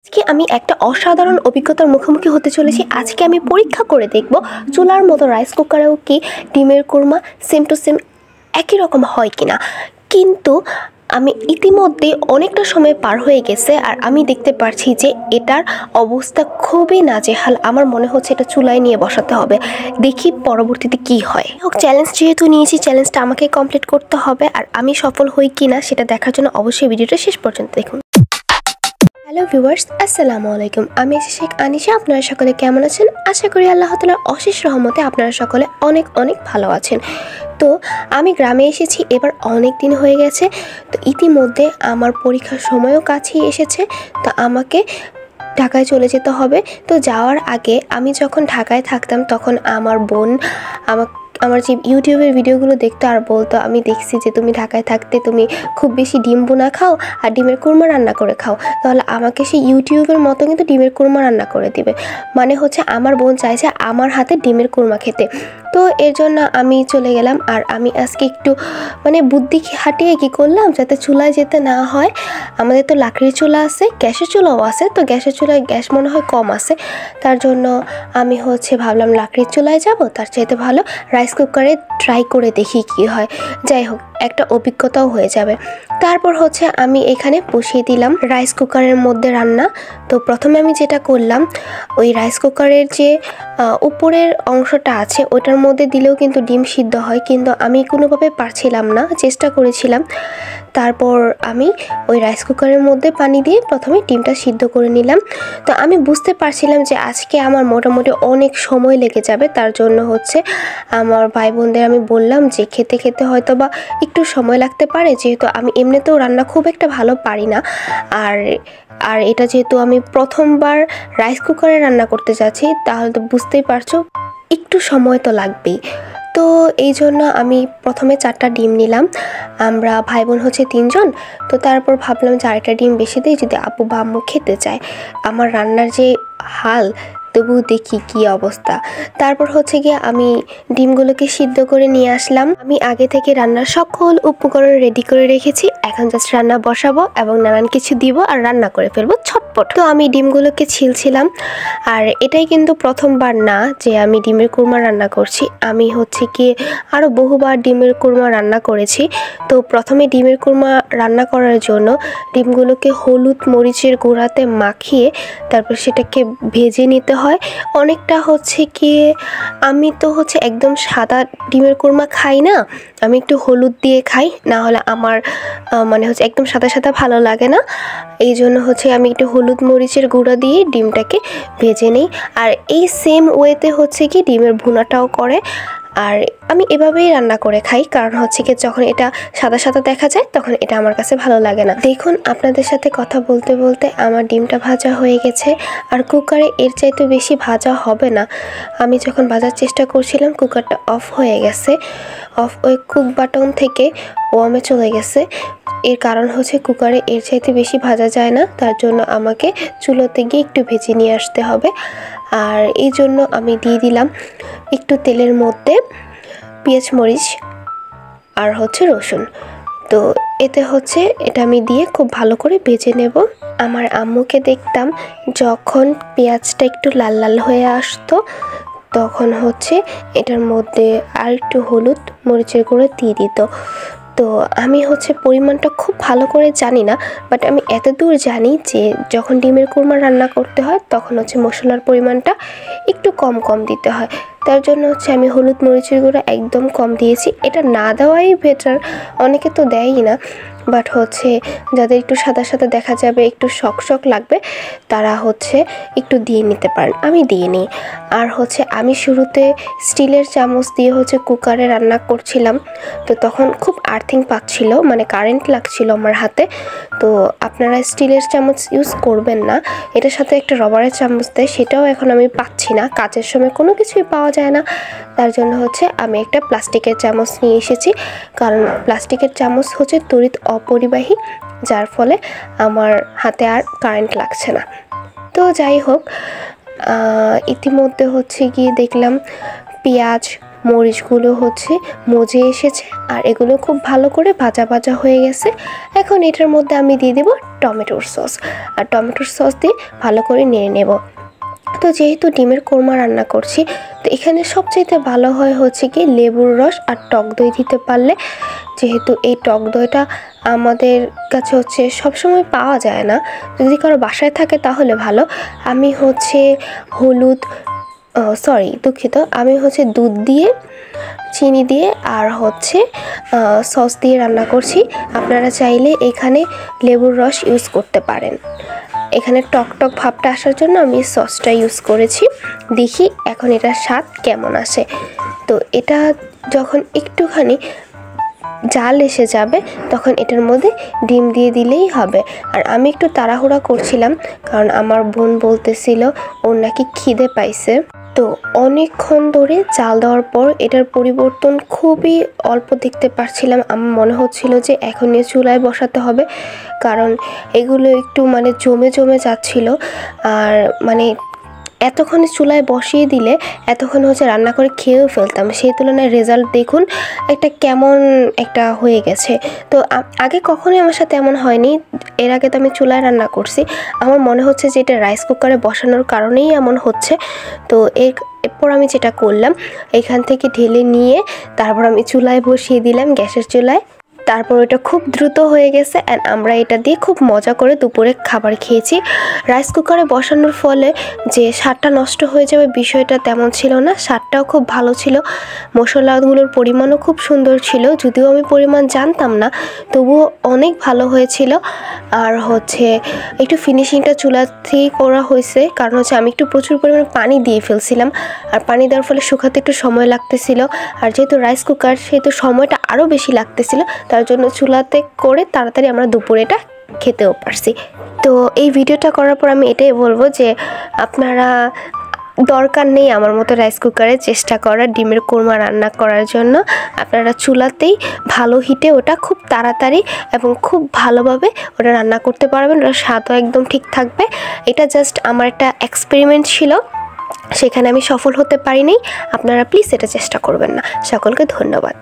আজকে আমি একটা অসাধারণ অভিজ্ঞতার মুখোমুখি হতে চলেছি। আজকে আমি পরীক্ষা করে দেখব চুলার মতো রাইস কুকারেও কি ডিমের কোরমা সেম টু সেম একই রকম হয় কিনা। কিন্তু আমি ইতিমধ্যে অনেকটা সময় পার হয়ে গেছে আর আমি দেখতে পারছি যে এটার অবস্থা খুবই নাজেহাল। আমার মনে হচ্ছে এটা চুলায় নিয়ে বসাতে হবে। দেখি পরবর্তীতে কি হয়। চ্যালেঞ্জ যেহেতু নিয়েছি, চ্যালেঞ্জটা আমাকে কমপ্লিট করতে হবে আর আমি সফল হই কিনা সেটা দেখার জন্য অবশ্যই ভিডিওটা শেষ পর্যন্ত দেখুন। হ্যালো ভিউয়ার্স, আসসালামু আলাইকুম। আমি শেখ আনিশা। আপনারা সকলে কেমন আছেন? আশা করি আল্লাহ তাআলার অশেষ রহমতে আপনারা সকলে অনেক অনেক ভালো আছেন। তো আমি গ্রামে এসেছি এবার অনেক দিন হয়ে গেছে। তো ইতিমধ্যে আমার পরীক্ষার সময়ও কাছেই এসেছে। তো আমাকে ঢাকায় চলে যেতে হবে। তো যাওয়ার আগে আমি যখন ঢাকায় থাকতাম তখন আমার বোন আমার যে ইউটিউবের ভিডিওগুলো দেখতো আর বলতো, আমি দেখছি যে তুমি ঢাকায় থাকতে তুমি খুব বেশি ডিম বোনা খাও আর ডিমের কুরমা রান্না করে খাও, তাহলে আমাকে সেই ইউটিউবের মতো কিন্তু ডিমের কুরমা রান্না করে দিবে। মানে হচ্ছে আমার বোন চাইছে আমার হাতে ডিমের কুরমা খেতে। তো এর জন্য আমি চলে গেলাম আর আমি আজকে একটু বুদ্ধি খাটিয়ে কী করলাম যাতে চুলায় যেতে না হয়। আমাদের তো লাকড়ির চুলা আছে, গ্যাসের চুলাও আছে। তো গ্যাসের চুলায় গ্যাস মনে হয় কম আছে, তার জন্য আমি ভাবলাম লাকড়ির চুলায় যাব, তার চাইতে ভালো রাইস কুকারে ট্রাই করে দেখি কি হয়। যাই হোক, একটা অভিজ্ঞতাও হয়ে যাবে। তারপর আমি এখানে বসিয়ে দিলাম রাইস কুকারের মধ্যে রান্না। তো প্রথমে আমি যেটা করলাম, ওই রাইস কুকারের যে উপরের অংশটা আছে ওটার মধ্যে দিলেও কিন্তু ডিম সিদ্ধ হয়, কিন্তু আমি কোনোভাবে পারছিলাম না, চেষ্টা করেছিলাম। তারপর আমি ওই রাইস কুকারের মধ্যে পানি দিয়ে প্রথমে ডিমটা সিদ্ধ করে নিলাম। তো আমি বুঝতে পারছিলাম যে আজকে আমার মোটামুটি অনেক সময় লেগে যাবে, তার জন্য আমার ভাই বোনদের আমি বললাম যে খেতে খেতে হয়তো বা একটু সময় লাগতে পারে, যেহেতু আমি এমনিতেও রান্না খুব একটা ভালো পারি না। আর এটা যেহেতু আমি প্রথমবার রাইস কুকারে রান্না করতে যাচ্ছি, তাহলে তো বুঝতেই পারছো একটু সময় তো লাগবেই। তো এই জন্য আমি প্রথমে 4টা ডিম নিলাম। আমরা ভাই বোন 3 জন। তো তারপর ভাবলাম যে আরেকটা ডিম বেশি দিই, যদি আব্বু বা আম্মু খেতে চায়। আমার রান্নার যে হাল, তবু দেখি কি অবস্থা। তারপর গিয়ে আমি ডিমগুলোকে সিদ্ধ করে নিয়ে আসলাম। আমি আগে থেকে রান্নার সকল উপকরণ রেডি করে রেখেছি, এখন জাস্ট রান্না বসাবো এবং নানান কিছু দিব আর রান্না করে ফেলবো ছটপট। তো আমি ডিমগুলোকে ছিলছিলাম। আর এটাই কিন্তু প্রথমবার না যে আমি ডিমের কুরমা রান্না করছি। আমি কি আরও বহুবার ডিমের কুরমা রান্না করেছি। তো প্রথমে ডিমের কুরমা রান্না করার জন্য ডিমগুলোকে হলুদ মরিচের গুঁড়াতে মাখিয়ে তারপর সেটাকে ভেজে নিতে হয়। অনেকটা আমি তো একদম সাদা ডিমের কুরমা খাই না, আমি একটু হলুদ দিয়ে খাই, না হলে আমার একদম সাদা সাদা ভালো লাগে না। এই জন্য আমি একটু হলুদ মরিচের গুঁড়া দিয়ে ডিমটাকে ভেজে নিই। আর এই সেম ওয়েতে কি ডিমের ভুনাটাও করে। আর আমি এভাবেই রান্না করে খাই, কারণ যখন এটা সাদা সাদা দেখা যায় তখন এটা আমার কাছে ভালো লাগে না। দেখুন, আপনাদের সাথে কথা বলতে বলতে আমার ডিমটা ভাজা হয়ে গেছে। আর কুকারে এর চাইতে বেশি ভাজা হবে না। আমি যখন ভাজার চেষ্টা করছিলাম কুকারটা অফ হয়ে গেছে, ওই কুক বাটন থেকে ওয়ার্মে চলে গেছে। এর কারণ কুকারে এর চাইতে বেশি ভাজা যায় না, তার জন্য আমাকে চুলোতে গিয়ে একটু ভেজে নিয়ে আসতে হবে। আর এই জন্য আমি দিয়ে দিলাম একটু তেলের মধ্যে পেঁয়াজ মরিচ আর রসুন। তো এতে এটা আমি দিয়ে খুব ভালো করে ভেজে নেব। আমার আম্মুকে দেখতাম যখন পেঁয়াজটা একটু লাল লাল হয়ে আসতো তখন এটার মধ্যে আর একটু হলুদ মরিচের গুঁড়ো দিয়ে দিত। তো আমি পরিমাণটা খুব ভালো করে জানি না, বাট আমি এতদূর জানি যে যখন ডিমের কুরমা রান্না করতে হয় তখন মশলার পরিমাণটা একটু কম কম দিতে হয়। তার জন্য আমি হলুদ মরিচের গুঁড়ো একদম কম দিয়েছি। এটা না দেওয়াই বেটার, অনেকে তো দেয়ই না, বাট যাদের একটু সাদা সাদা দেখা যাবে, একটু শক শক লাগবে, তারা একটু দিয়ে নিতে পারেন। আমি দিয়ে নিই। আর আমি শুরুতে স্টিলের চামচ দিয়ে কুকারে রান্না করছিলাম। তো তখন খুব আর্থিং পাচ্ছিল, কারেন্ট লাগছিল আমার হাতে। তো আপনারা স্টিলের চামচ ইউজ করবেন না, এটার সাথে একটা রবারের চামচ দেয়, সেটাও এখন আমি পাচ্ছি না। কাজের সময় কোনো কিছুই পাওয়া যায় না, তার জন্য আমি একটা প্লাস্টিকের চামচ নিয়ে এসেছি। কারণ প্লাস্টিকের চামচ তড়িৎ অপরিবাহী, যার ফলে আমার হাতে আর কারেন্ট লাগছে না। তো যাই হোক, ইতিমধ্যে গিয়ে দেখলাম পেঁয়াজ মরিচগুলো হচ্ছে মজে এসেছে আর এগুলো খুব ভালো করে ভাজা ভাজা হয়ে গেছে। এখন এটার মধ্যে আমি দিয়ে দেব টমেটোর সস, আর টমেটোর সস দিয়ে ভালো করে নেড়ে নেব। তো যেহেতু ডিমের কোরমা রান্না করছি, তো এখানে সবচাইতে ভালো হয় হচ্ছে কি লেবুর রস আর টক দই দিতে পারলে, যেহেতু এই টক দইটা আমাদের কাছে হচ্ছে সবসময় পাওয়া যায় না, যদি কারো বাসায় থাকে তাহলে ভালো। আমি হচ্ছে আমি হচ্ছে দুধ দিয়ে, চিনি দিয়ে আর হচ্ছে সস দিয়ে রান্না করছি। আপনারা চাইলে এখানে লেবুর রস ইউজ করতে পারেন। এখানে টক টক ভাবটা আসার জন্য আমি সসটা ইউজ করেছি। দেখি এখন এটার স্বাদ কেমন আসে। তো এটা যখন একটুখানি জাল এসে যাবে তখন এটার মধ্যে ডিম দিয়ে দিলেই হবে। আর আমি একটু তাড়াহুড়া করছিলাম কারণ আমার বোন বলতেছিল ওর নাকি খিদে পাইছে। তো অনেকক্ষণ ধরে জাল দেওয়ার পর এটার পরিবর্তন খুবই অল্প দেখতে পাচ্ছিলাম। আমার মনে হচ্ছিল যে এখন নিয়ে চুলায় বসাতে হবে, কারণ এগুলো একটু মানে জমে জমে যাচ্ছিল। আর মানে এতক্ষণে চুলায় বসিয়ে দিলে এতক্ষণ হচ্ছে রান্না করে খেয়েও ফেলতাম, সেই তুলনায় রেজাল্ট দেখুন একটা কেমন একটা হয়ে গেছে। তো আগে কখনোই আমার সাথে এমন হয়নি, এর আগে তো আমি চুলায় রান্না করছি। আমার মনে হচ্ছে যে এটা রাইস কুকারে বসানোর কারণেই এমন হচ্ছে। তো এরপর আমি যেটা করলাম, এখান থেকে ঢেলে নিয়ে তারপর আমি চুলায় বসিয়ে দিলাম, গ্যাসের চুলায়। তারপর এটা খুব দ্রুত হয়ে গেছে অ্যান্ড আমরা এটা দিয়ে খুব মজা করে দুপুরে খাবার খেয়েছি। রাইস কুকারে বসানোর ফলে যে স্বাদটা নষ্ট হয়ে যাবে বিষয়টা তেমন ছিল না, স্বাদটাও খুব ভালো ছিল, মশলাগুলোর পরিমাণও খুব সুন্দর ছিল। যদিও আমি পরিমাণ জানতাম না, তবুও অনেক ভালো হয়েছিল। আর হচ্ছে একটু ফিনিশিংটা চুলাতেই করা হয়েছে, কারণ হচ্ছে আমি একটু প্রচুর পরিমাণে পানি দিয়ে ফেলছিলাম, আর পানি দেওয়ার ফলে শুকাতে একটু সময় লাগতেছিল। আর যেহেতু রাইস কুকার সেহেতু সময়টা আরও বেশি লাগতেছিল, তার জন্য চুলাতে করে তাড়াতাড়ি আমরা দুপুরে এটা খেতেও পারছি। তো এই ভিডিওটা করার পর আমি এটাই বলবো যে আপনারা দরকার নেই আমার মতো রাইস কুকারে চেষ্টা করার ডিমের কোরমা রান্না করার জন্য। আপনারা চুলাতেই ভালো হিটে ওটা খুব তাড়াতাড়ি এবং খুব ভালোভাবে ওটা রান্না করতে পারবেন, ওটা স্বাদও একদম ঠিক থাকবে। এটা জাস্ট আমার একটা এক্সপেরিমেন্ট ছিল, সেখানে আমি সফল হতে পারিনি। আপনারা প্লিজ এটা চেষ্টা করবেন না। সকলকে ধন্যবাদ।